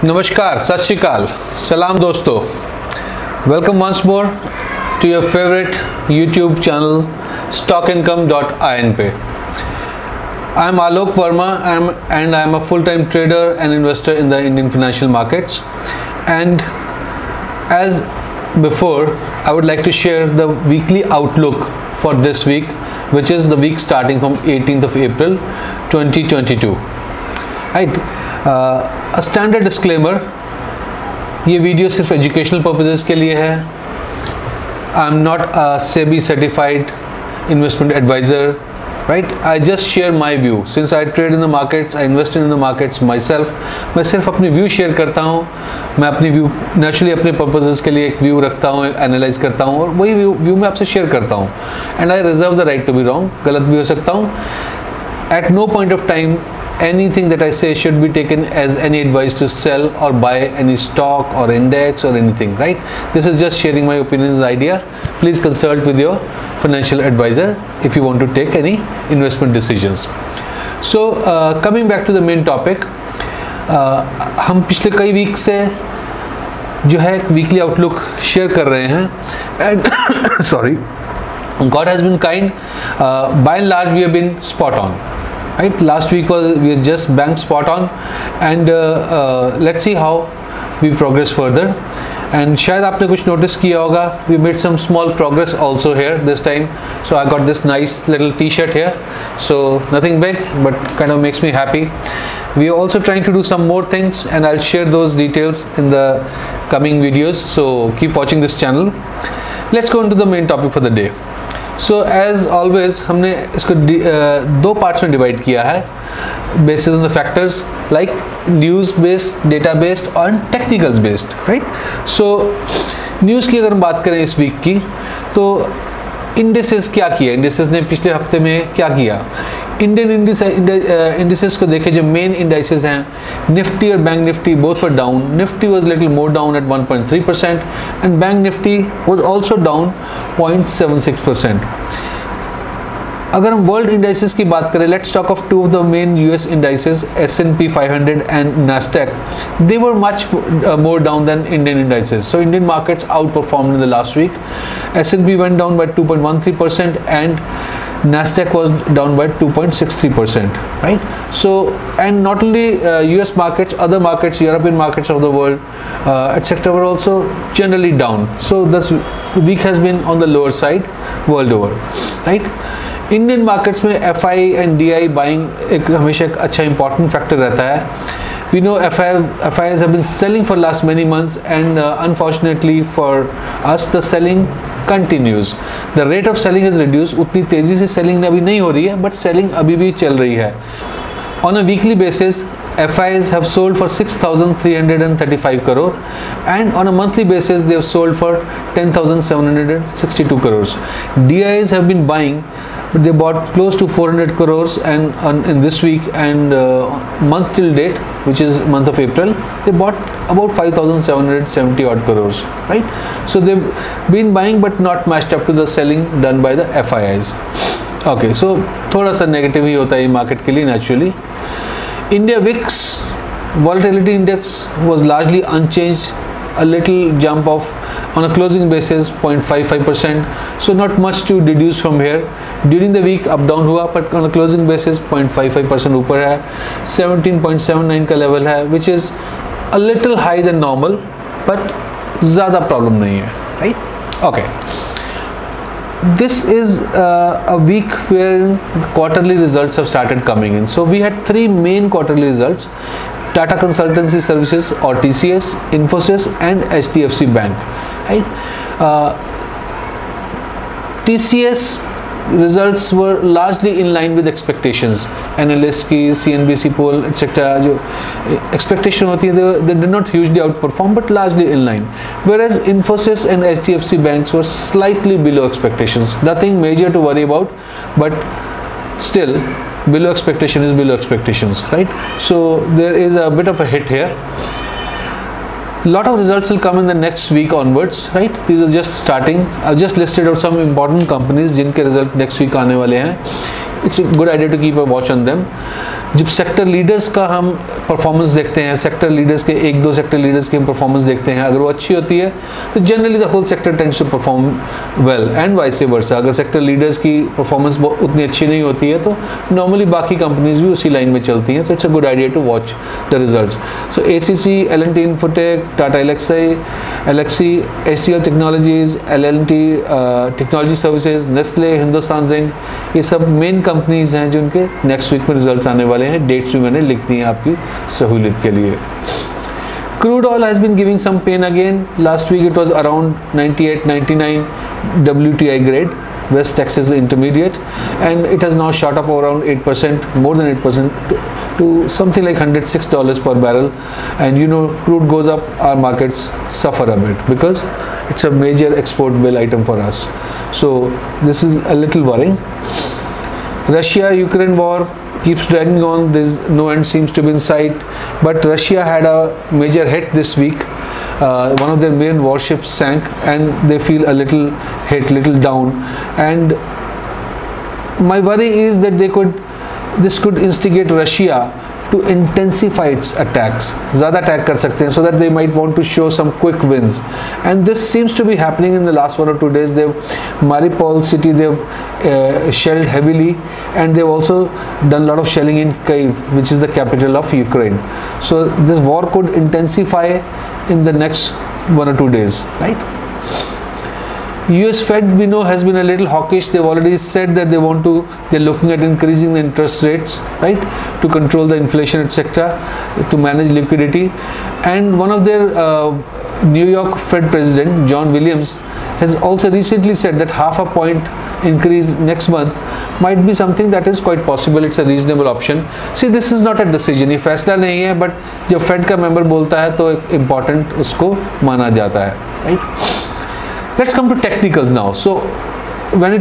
नमस्कार, सत श्री अकाल, सलाम दोस्तों। Welcome once more to your favourite YouTube channel stockincome.in पे। I am Alok Verma and I am a full-time trader and investor in the Indian financial markets. And as before, I would like to share the weekly outlook for this week, which is the week starting from 18th of April 2022. Right? A standard disclaimer, ये video सिर्फ educational purposes के लिए है। I am not a SEBI certified investment advisor, right. I just share my view since I trade in the markets, I invest in the markets myself. मैं सिर्फ अपनी view share करता हूँ। मैं अपनी व्यू नेचुरली अपने पर्पसेस के लिए एक व्यू रखता हूँ, एनालाइज करता हूँ और वही व्यू मैं आपसे शेयर करता हूँ। And I reserve the right to be wrong, गलत भी हो सकता हूँ। At no point of time anything that I say should be taken as any advice to sell or buy any stock or index or anything, right? This is just sharing my opinions, idea. Please consult with your financial advisor if you want to take any investment decisions. So coming back to the main topic, हम पिछले कई week से जो है एक weekly outlook share कर रहे हैं and sorry, God has been kind. By and large we have been spot on. Right, last week we were just bang spot on, and let's see how we progress further. And शायद आपने कुछ notice किया होगा, we made some small progress also here this time. So I got this nice little T-shirt here. So nothing big, but kind of makes me happy. We are also trying to do some more things, and I'll share those details in the coming videos. So keep watching this channel. Let's go into the main topic for the day. So as always हमने इसको दो parts में divide किया है based on the factors like news based, data based और technicals based, right. So news की अगर हम बात करें इस वीक की, तो इंडिसेस क्या किया, इंडिसेस ने पिछले हफ्ते में क्या किया। इंडियन इंडिसेस को देखें, जो मेन इंडाइसेस हैं, निफ्टी और bank Nifty both were down. Nifty was little more down at 1.3% and bank Nifty was also down 0.76%। अगर हम वर्ल्ड इंडाइसेस की बात करें, let's talk of two of the main US indices, S&P 500 and Nasdaq. They were much more down than Indian indices. So Indian markets outperformed in the last week. S&P went down by 2.13% and Nasdaq was down by 2.63%, right? So, and not only US markets, other markets, European markets of the world, etc. were also generally down. So this week has been on the lower side world over, right? Indian markets में FI and DI buying एक हमेशा एक अच्छा important factor रहता है। We know FIs have been selling for last many months and unfortunately for us the selling continues. The rate of selling is reduced. उतनी तेज़ी से selling अभी नहीं हो रही है, but selling अभी भी चल रही है। On a weekly basis, FIs have sold for 6,335 crore and on a monthly basis they have sold for 10,762 crores. DIs have been buying, but they bought close to 400 crores and in this week and month till date, which is month of April, they bought about 5,770 odd crores, right? So they've been buying but not matched up to the selling done by the FIs. Okay, so थोड़ा सा negative ही होता है ये market के लिए naturally. India VIX volatility index was largely unchanged, a little jump of on a closing basis 0.55%, so not much to deduce from here. During the week up down हुआ, but on a closing basis 0.55% ऊपर है। 17.79 का level है, which is a little high than normal, but ज़्यादा problem नहीं है, right? Okay. This is a week where the quarterly results have started coming in. So we had three main quarterly results: Tata Consultancy Services or TCS, Infosys and HDFC Bank, right? TCS results were largely in line with expectations. Analysts की CNBC poll etc. जो expectation होती है, they did not hugely outperform but largely in line. Whereas Infosys and HDFC banks were slightly below expectations. Nothing major to worry about, but still below expectation is below expectations, right? So there is a bit of a hit here. lot of results will come in the next week onwards, right? These are just starting. I've just listed out some important companies जिनके result next week आने वाले हैं. It's a good idea to keep a watch on them. जब sector leaders का हम performance देखते हैं, sector leaders के, एक दो सेक्टर लीडर्स की परफॉर्मेंस देखते हैं, अगर वो अच्छी होती है तो generally the whole sector tends to perform well and vice versa. अगर सेक्टर लीडर्स की परफॉर्मेंस उतनी अच्छी नहीं होती है तो नॉर्मली बाकी कंपनीज भी उसी लाइन में चलती हैं, तो it's a good idea to watch the results. So ACC, L&T Infotech, Tata Elxsi, HCL technologies, L&T technology services, Nestle, Hindustan zinc, ये सब मेन कंपनीज हैं जो उनके नेक्स्ट वीक में रिजल्ट्स आने वाले हैं। डेट्स भी मैंने लिख दी हैं आपकी सहूलियत के लिए। Crude oil has been giving some pain again. Last week it was around 98-99 WTI grade, West Texas Intermediate, and it has now shot up around 8%, more than 8%, to something like $106 per barrel. And you know, crude goes up, our markets suffer a bit because it's a major export bill item for us. So this is a little worrying. Russia-Ukraine war keeps dragging on. There's no end seems to be in sight, but Russia had a major hit this week. One of their main warships sank and they feel a little hit, little down, and my worry is that this could instigate Russia to intensify its attacks, ज़्यादा attack कर सकते हैं, so that they might want to show some quick wins, and this seems to be happening in the last 1 or 2 days. They've Mariupol city, they've shelled heavily, and they've also done a lot of shelling in Kyiv, which is the capital of Ukraine. So this war could intensify in the next 1 or 2 days, right? US Fed, we know, has been a little hawkish. They've already said that they're looking at increasing the interest rates, right, to control the inflation, etc., to manage liquidity. And one of their New York Fed President, John Williams, has also recently said that half a point increase next month might be something that is quite possible. It's a reasonable option. See, this is not a decision, ये फैसला नहीं है, but जब Fed का member बोलता है तो एक important उसको माना जाता है, right? Let's come to technicals now. So when we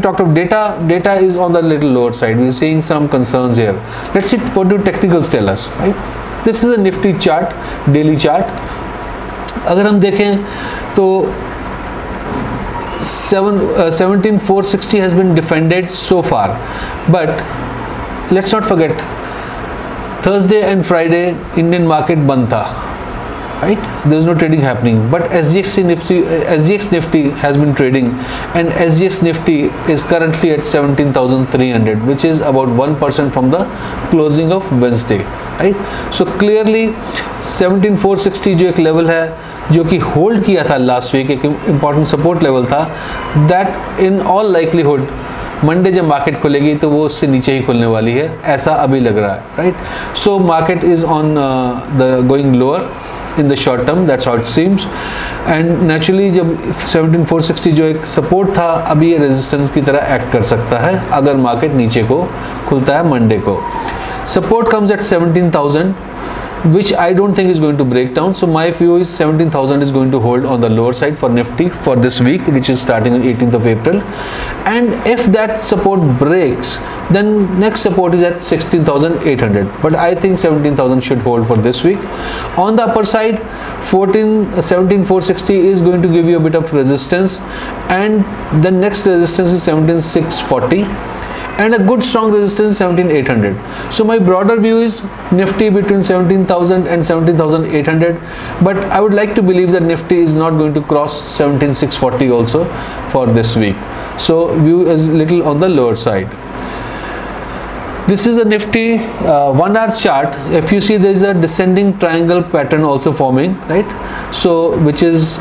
talked of data is on the little lower side. We're seeing some concerns here. Let's see what do technicals tell us, right? This is a Nifty chart, daily chart. अगर हम देखें तो 17,460 has been defended so far, but let's not forget Thursday and Friday Indian market बंद था, right? There's no trading happening, but SGX Nifty has been trading, and SGX Nifty is currently at 17,300, which is about 1% from the closing of Wednesday, right? So clearly 17,460 जो एक level है जो कि hold किया था last week, एक important support level था, that in all likelihood Monday जब मार्केट खुलेगी तो वो उससे नीचे ही खुलने वाली है, ऐसा अभी लग रहा है, right? So market is on the going lower in the short term, that's how it seems, and naturally जब 17,460 जो एक सपोर्ट था, अभी ये रेजिस्टेंस की तरह एक्ट कर सकता है अगर मार्केट नीचे को खुलता है मंडे को। Support comes at 17,000, which I don't think is going to break down. So my view is 17,000 is going to hold on the lower side for Nifty for this week, which is starting on 18th of April. And if that support breaks, then next support is at 16,800. But I think 17,000 should hold for this week. On the upper side, 17,460 is going to give you a bit of resistance, and the next resistance is 17,640. And a good strong resistance 17,800. So my broader view is Nifty between 17,000 and 17,800, but I would like to believe that Nifty is not going to cross 17,640 also for this week. So view is little on the lower side. This is a Nifty 1 hour chart. If you see, there is a descending triangle pattern also forming, right? So which is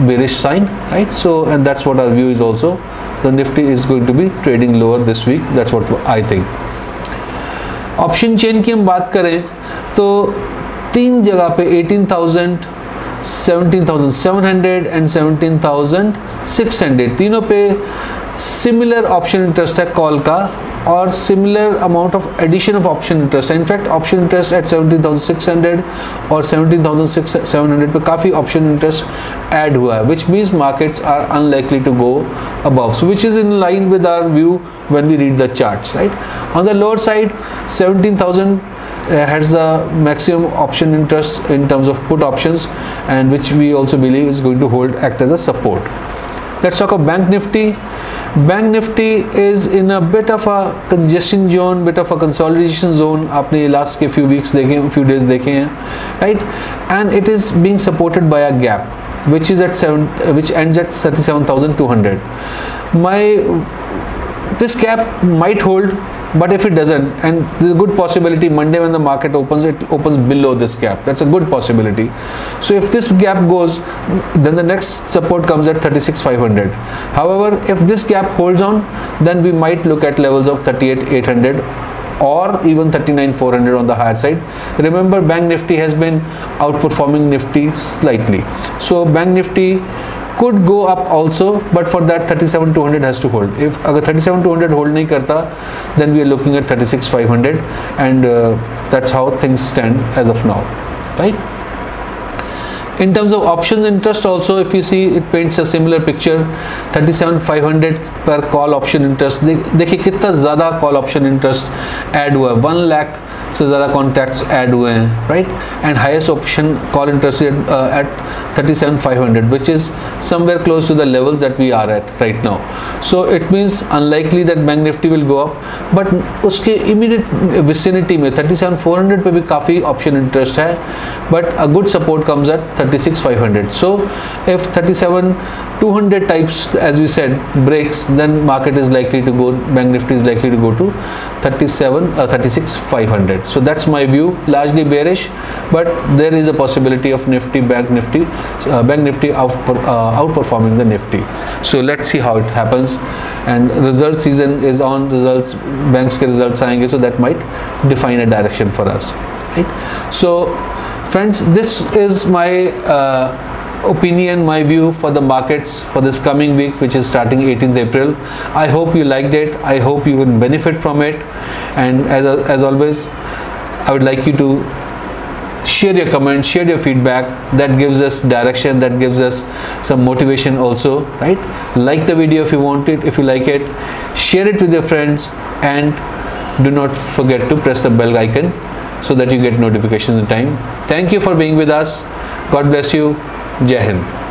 bearish sign, right? So, and that's what our view is also. The Nifty is going to be trading lower this week. That's what I think. Option chain की हम बात करें तो तीन जगह पे 18,000, 17,700 and 17,600 तीनों पे सिमिलर ऑप्शन इंटरेस्ट है कॉल का, और similar amount of addition of option interest है। इनफैक्ट ऑप्शन इंटरेस्ट एट 17,600 और 17,700 पे काफ़ी ऑप्शन इंटरेस्ट ऐड हुआ है, which means markets are unlikely to go above, so which is in line with our view when we read the charts, right? On the lower side 17,000 has the maximum option interest in terms of put options, and which we also believe is going to hold act as a support. Let's talk of Bank Nifty. Bank Nifty is in a bit of a congestion zone, bit of a consolidation zone. आपने last के few weeks देखे, few days देखे हैं, right? And it is being supported by a gap, which is at which ends at 37,200. This gap might hold, but if it doesn't, and there's a good possibility Monday when the market opens, it opens below this gap. That's a good possibility. So if this gap goes, then the next support comes at 36,500. However, if this gap holds on, then we might look at levels of 38,800 or even 39,400 on the higher side. Remember, Bank Nifty has been outperforming Nifty slightly. So Bank Nifty could go up also, but for that 37,200 has to hold. If अगर 37,200 hold नहीं करता, then we are looking at 36,500, and that's how things stand as of now, right? In terms of options interest also, if you see, it paints a similar picture. 37,500 per call option interest. देखिए कितना ज़्यादा call option interest add हुआ है, 1 लाख से ज़्यादा contacts add हुए हैं, right? And highest option call interest at 37,500, which is somewhere close to the levels that we are at right now. So it means unlikely that Bank Nifty will go up, but उसके immediate vicinity में 37,400 पे भी काफ़ी option interest है, but a good support comes at 36,500. So if 37,200 types, as we said, breaks, then market is likely to go, Bank Nifty is likely to go to 36,500. So that's my view, largely bearish, but there is a possibility of Bank Nifty outperforming the Nifty. So let's see how it happens. And result season is on, banks के results आएंगे, so that might define a direction for us, right? So friends, this is my opinion, my view for the markets for this coming week, which is starting 18th April. I hope you liked it. I hope you can benefit from it. And as always, I would like you to share your comments, share your feedback. That gives us direction, that gives us some motivation also, right? Like the video if you want it, if you like it. Share it with your friends, and do not forget to press the bell icon so that you get notifications in time. Thank you for being with us. God bless you. Jai Hind.